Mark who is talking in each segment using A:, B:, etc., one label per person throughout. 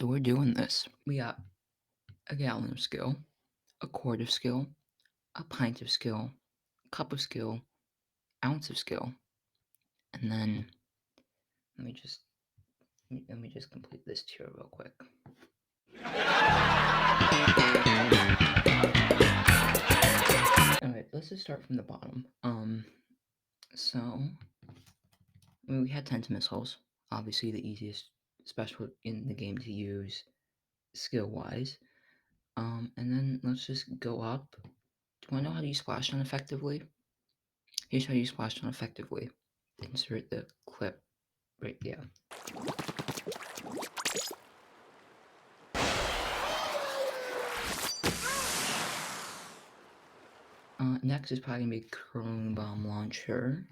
A: So we're doing this. We got a gallon of skill, a quart of skill, a pint of skill, cup of skill, ounce of skill, and then let me just complete this tier real quick. Alright, let's just start from the bottom. We had 10 missiles, obviously the easiest special in the game to use skill-wise. And then let's just go up. Do you want to know how to use Splashdown effectively? Here's how you use Splashdown effectively. Insert the clip right, yeah. Next is probably gonna be curling bomb launcher.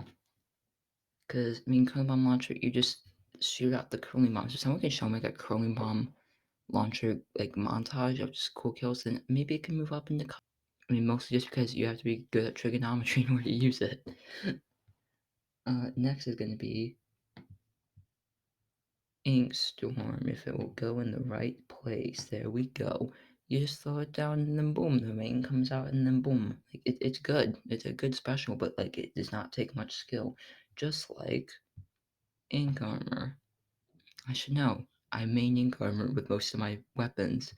A: Cause curling bomb launcher, you just shoot out the curling bombs. If someone can show me like a curling bomb launcher like montage of just cool kills, then maybe it can move up in the. Mostly just because you have to be good at trigonometry in order to use it. Next is gonna be ink storm. If it will go in the right place, there we go. You just throw it down and then boom, the rain comes out and then boom. Like it's good. It's a good special, but like it does not take much skill. Just like ink armor. I should know. I main ink armor with most of my weapons.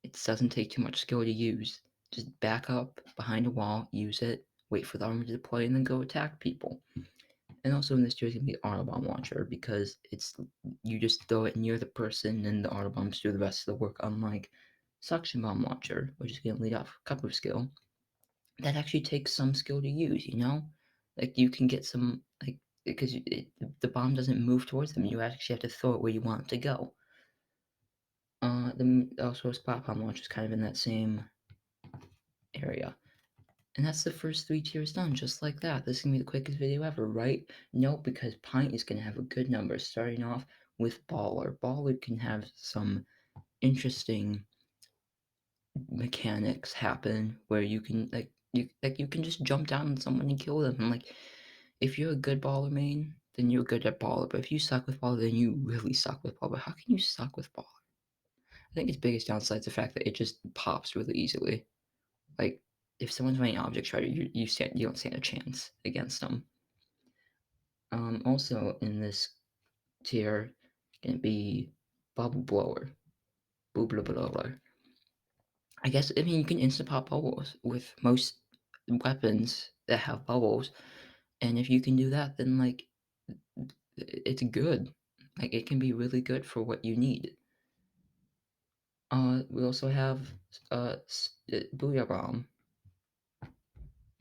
A: It doesn't take too much skill to use. Just back up behind a wall, use it, wait for the armor to deploy, and then go attack people. And also in this tier is gonna be autobomb launcher because it's you just throw it near the person and the autobombs do the rest of the work. Unlike suction bomb launcher, which is gonna lead off a cup of skill, that actually takes some skill to use. Like you can get some like because the bomb doesn't move towards them. You actually have to throw it where you want it to go. Then also spot bomb launcher is kind of in that same area. And that's the first 3 tiers done, just like that. This is gonna be the quickest video ever, right? No, because Pint is gonna have a good number, starting off with Baller. Baller can have some interesting mechanics happen where you can you can just jump down on someone and kill them. And like if you're a good baller main, then you're good at baller. But if you suck with baller, then you really suck with baller. But how can you suck with baller? I think its biggest downside is the fact that it just pops really easily. Like if someone's running object strider, you don't stand a chance against them. Also in this tier, gonna be bubble blower, bubble blower. You can instant pop bubbles with most weapons that have bubbles, and if you can do that, then like it's good. Like it can be really good for what you need. We also have booyah bomb.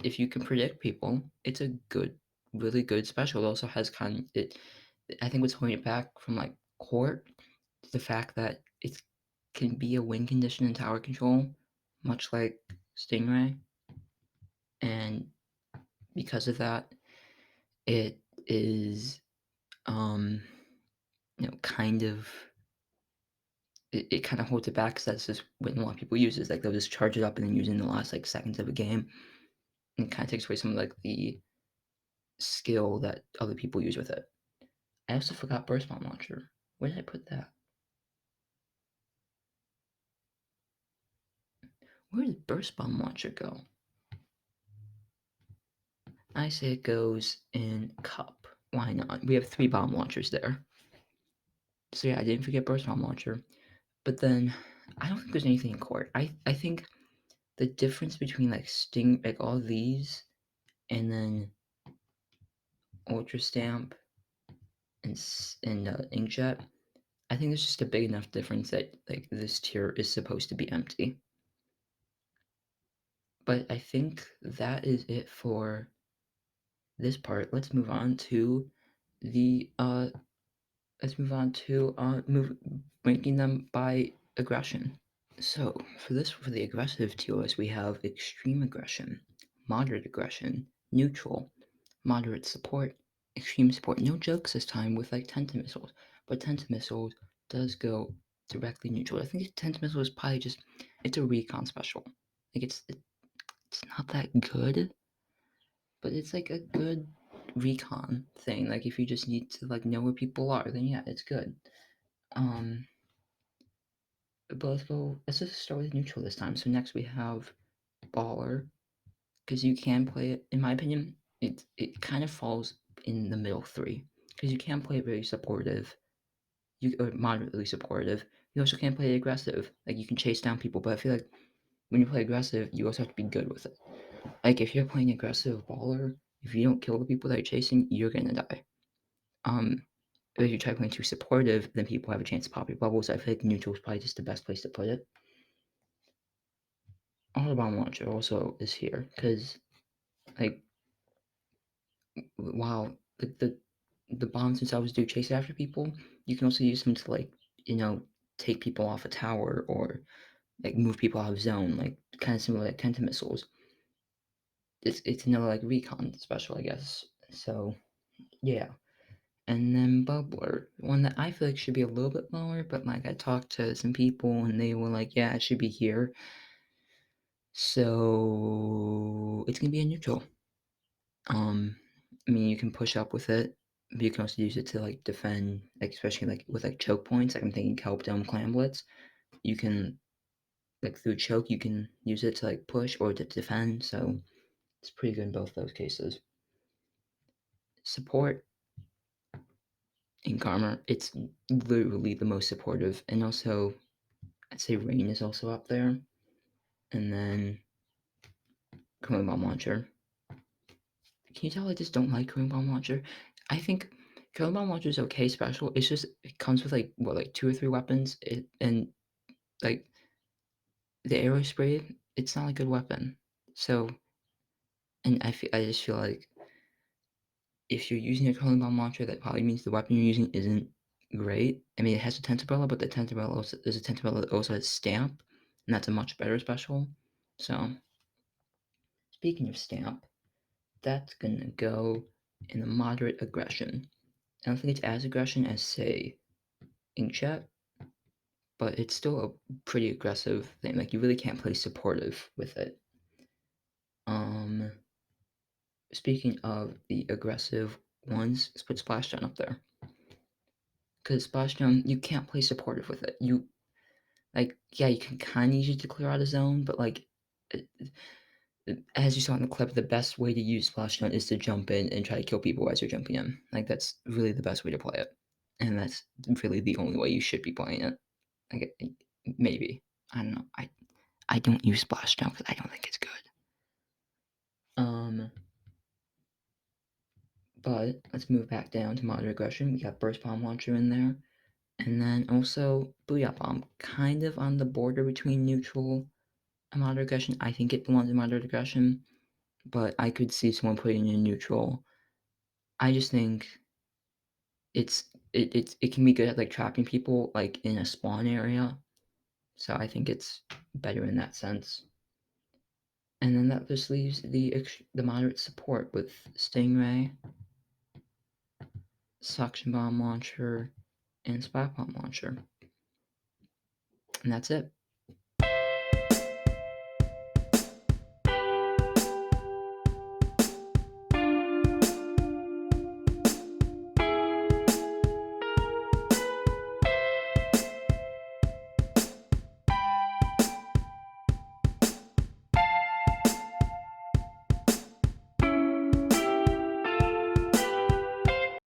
A: If you can predict people, it's a really good special. It also has I think what's holding it back from like court is the fact that it can be a win condition in tower control, much like Stingray, and because of that, it is kind of it kind of holds it back because that's just when a lot of people use it. Like they'll just charge it up and then use it in the last like seconds of a game, and it kind of takes away some of like the skill that other people use with it. I also forgot burst bomb launcher. Where did I put that? Where did burst bomb launcher go? I say it goes in cup. Why not? We have 3 bomb launchers there. So yeah, I didn't forget burst bomb launcher. But then I don't think there's anything in court. I think the difference between like all these and then ultra stamp and inkjet, I think there's just a big enough difference that like this tier is supposed to be empty. But I think that is it for this part. Let's move on to the ranking them by aggression. So for the aggressive tier list, we have extreme aggression, moderate aggression, neutral, moderate support, extreme support. No jokes this time with like Tentamissiles, but Tentamissiles does go directly neutral. I think Tentamissiles is probably just it's a recon special. Like it's not that good, but it's like a good recon thing. Like if you just need to like know where people are, then yeah, it's good. Um But let's just start with neutral this time. So next we have baller, because you can play it, in my opinion, it kind of falls in the middle three. Because you can play it very supportive, or moderately supportive. You also can play it aggressive. Like you can chase down people, but I feel like when you play aggressive, you also have to be good with it. Like if you're playing aggressive baller, if you don't kill the people that you're chasing, you're gonna die. Um, if you try playing too supportive, then people have a chance to pop your bubbles. I feel like neutral is probably just the best place to put it. Autobahn launcher also is here because, like, while the bombs themselves do chase after people, you can also use them to, like, you know, take people off a tower or like move people out of zone, like kind of similar like Tenta missiles. It's another like recon special, I guess. So yeah. And then Bubbler, one that I feel like should be a little bit lower, but like I talked to some people and they were like, yeah, it should be here. So it's gonna be a neutral. I mean, you can push up with it, but you can also use it to like defend, like especially like with like choke points. Like I'm thinking Kelp Dome Clam Blitz. You can like through choke, you can use it to like push or to defend. So it's pretty good in both those cases. Support in Karma, it's literally the most supportive, and also I'd say Rain is also up there, and then Cooling Bomb Launcher. Can you tell I just don't like Cooling Bomb Launcher? I think Cooling Bomb Launcher is okay special. It's just it comes with like what like 2 or 3 weapons, and like the arrow spray, it's not a good weapon. So, and I just feel like if you're using a Cooling Bomb Launcher, that probably means the weapon you're using isn't great. I mean, it has a Tentabella, but the Tentabella also, there's a Tentabella that also has Stamp, and that's a much better special. So, speaking of Stamp, that's gonna go in the moderate aggression. I don't think it's as aggression as, say, Inkjet, but it's still a pretty aggressive thing. Like, you really can't play supportive with it. Um, Speaking of the aggressive ones, let's put Splashdown up there. Because Splashdown, you can't play supportive with it. Like, yeah, you can kind of use it to clear out a zone, but like, as you saw in the clip, the best way to use Splashdown is to jump in and try to kill people as you're jumping in. Like, that's really the best way to play it. And that's really the only way you should be playing it. Like, maybe. I don't know. I don't use Splashdown because I don't think it's good. Um, but let's move back down to moderate aggression. We got Burst Bomb Launcher in there. And then also Booyah Bomb, kind of on the border between neutral and moderate aggression. I think it belongs in moderate aggression, but I could see someone putting it in neutral. I just think it can be good at like trapping people like in a spawn area. So I think it's better in that sense. And then that just leaves the moderate support with Stingray, Suction Bomb Launcher, and Splat Bomb Launcher. And that's it.